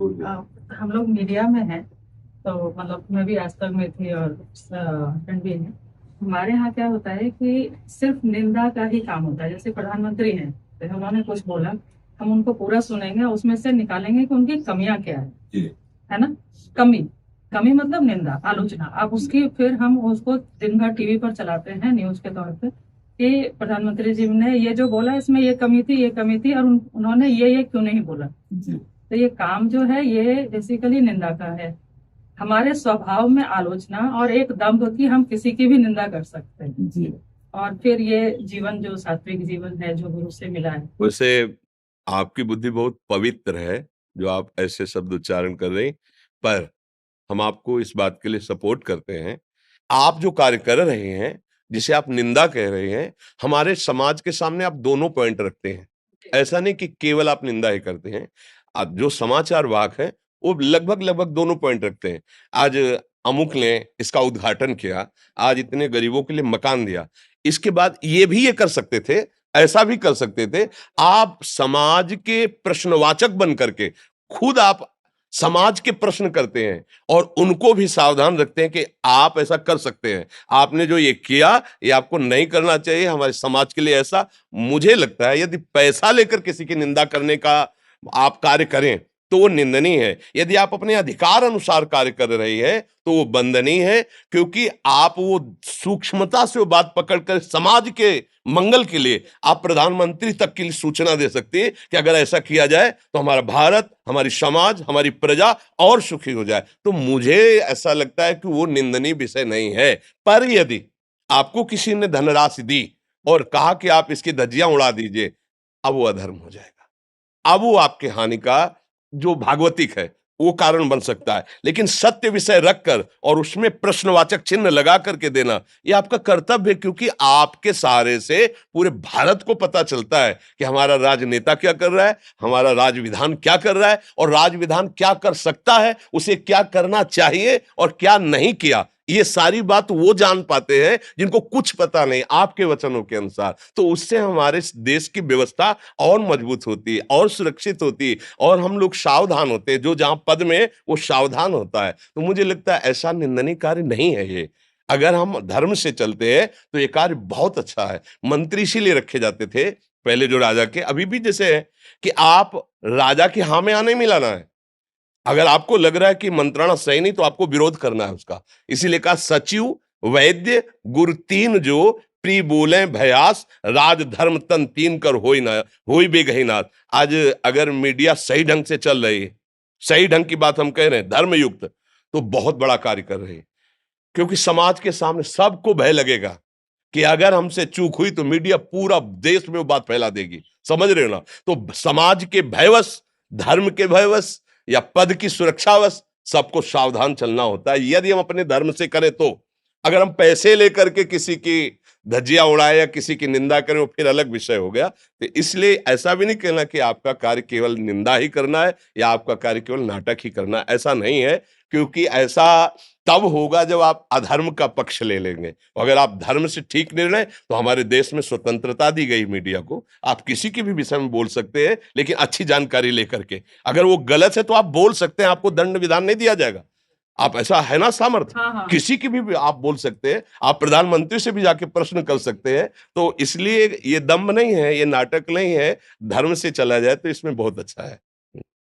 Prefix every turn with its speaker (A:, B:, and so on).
A: हम लोग मीडिया में हैं, तो मतलब मैं भी आज तक में थी और हस्बैंड भी हैं। हमारे यहाँ क्या होता है कि सिर्फ निंदा का ही काम होता है। जैसे प्रधानमंत्री हैं, तो उन्होंने कुछ बोला, हम उनको पूरा सुनेंगे, उसमें से निकालेंगे कि उनकी कमियां क्या है। जी। है ना। कमी। कमी मतलब निंदा, आलोचना। अब उसकी फिर हम उसको दिन भर टीवी पर चलाते हैं न्यूज के तौर पे कि प्रधानमंत्री जी ने ये जो बोला, इसमें ये कमी थी, ये कमी थी, और उन्होंने ये क्यों नहीं बोला। जी। तो ये काम जो है ये बेसिकली निंदा का है। हमारे स्वभाव में आलोचना और एक दम्भ की हम किसी की भी निंदा कर सकते हैं। जी। और फिर ये जीवन जो सात्विक जीवन है, जो गुरु से मिला है।
B: वैसे आपकी बुद्धि बहुत पवित्र है, जो आप ऐसे शब्द उच्चारण कर रही, पर हम आपको इस बात के लिए सपोर्ट करते हैं। आप जो कार्य कर रहे हैं, जिसे आप निंदा कह रहे हैं, हमारे समाज के सामने आप दोनों पॉइंट रखते हैं। ऐसा नहीं कि केवल आप निंदा ही करते हैं। आप जो समाचार वाहक हैं, वो लगभग दोनों पॉइंट रखते हैं। आज अमुक ने इसका उद्घाटन किया, आज इतने गरीबों के लिए मकान दिया। इसके बाद ये भी ये कर सकते थे, ऐसा भी कर सकते थे। आप समाज के प्रश्नवाचक बन करके खुद आप समाज के प्रश्न करते हैं और उनको भी सावधान रखते हैं कि आप ऐसा कर सकते हैं। आपने जो ये किया, ये आपको नहीं करना चाहिए हमारे समाज के लिए। ऐसा मुझे लगता है, यदि पैसा लेकर किसी की निंदा करने का आप कार्य करें तो वो निंदनीय है। यदि आप अपने अधिकार अनुसार कार्य कर रही है तो वो वंदनीय है, क्योंकि आप वो सूक्ष्मता से वो बात पकड़कर समाज के मंगल के लिए आप प्रधानमंत्री तक की सूचना दे सकती है कि अगर ऐसा किया जाए तो हमारा भारत, हमारी समाज, हमारी प्रजा और सुखी हो जाए। तो मुझे ऐसा लगता है कि वो निंदनीय विषय नहीं है। पर यदि आपको किसी ने धनराशि दी और कहा कि आप इसकी धज्जियां उड़ा दीजिए, अब वो अधर्म हो जाएगा। अब वो आपके हानि का जो भागवतिक है वो कारण बन सकता है। लेकिन सत्य विषय रखकर और उसमें प्रश्नवाचक चिन्ह लगा करके देना, ये आपका कर्तव्य है, क्योंकि आपके सहारे से पूरे भारत को पता चलता है कि हमारा राजनेता क्या कर रहा है, हमारा राज विधान क्या कर रहा है, और राज विधान क्या कर सकता है, उसे क्या करना चाहिए और क्या नहीं किया। ये सारी बात वो जान पाते हैं जिनको कुछ पता नहीं आपके वचनों के अनुसार। तो उससे हमारे देश की व्यवस्था और मजबूत होती है और सुरक्षित होती है, और हम लोग सावधान होते हैं। जो जहां पद में वो सावधान होता है। तो मुझे लगता है ऐसा निंदनीय कार्य नहीं है ये। अगर हम धर्म से चलते हैं तो ये कार्य बहुत अच्छा है। मंत्री इसीलिए रखे जाते थे पहले, जो राजा के, अभी भी जैसे है कि आप राजा की हाँ में हाँ नहीं मिलाना है। अगर आपको लग रहा है कि मंत्रणा सही नहीं तो आपको विरोध करना है उसका। इसीलिए कहा सचिव, वैद्य, गुरु तीन जो प्री बोले भयास, राज धर्म तन तीन कर होई ना, होई बेगही नाथ। आज अगर मीडिया सही ढंग से चल रही है, सही ढंग की बात हम कह रहे हैं, धर्मयुक्त, तो बहुत बड़ा कार्य कर रहे हैं। क्योंकि समाज के सामने सबको भय लगेगा कि अगर हमसे चूक हुई तो मीडिया पूरा देश में वो बात फैला देगी। समझ रहे हो ना। तो समाज के भयवश, धर्म के भयवश या पद की सुरक्षावश सबको सावधान चलना होता है, यदि हम अपने धर्म से करें तो। अगर हम पैसे लेकर के किसी की धज्जियां उड़ाए या किसी की निंदा करें, वो फिर अलग विषय हो गया। तो इसलिए ऐसा भी नहीं कहना कि आपका कार्य केवल निंदा ही करना है या आपका कार्य केवल नाटक ही करना है, ऐसा नहीं है। क्योंकि ऐसा तब होगा जब आप अधर्म का पक्ष ले लेंगे। अगर आप धर्म से ठीक निर्णय, तो हमारे देश में स्वतंत्रता दी गई मीडिया को, आप किसी के भी विषय में बोल सकते हैं, लेकिन अच्छी जानकारी लेकर के। अगर वो गलत है तो आप बोल सकते हैं, आपको दंड विधान नहीं दिया जाएगा। आप, ऐसा है ना सामर्थ्य।
A: हाँ, हाँ।
B: किसी की भी आप बोल सकते हैं, आप प्रधानमंत्री से भी जाके प्रश्न कर सकते हैं। तो इसलिए ये दम्भ नहीं है, ये नाटक नहीं है। धर्म से चला जाए तो इसमें बहुत अच्छा है।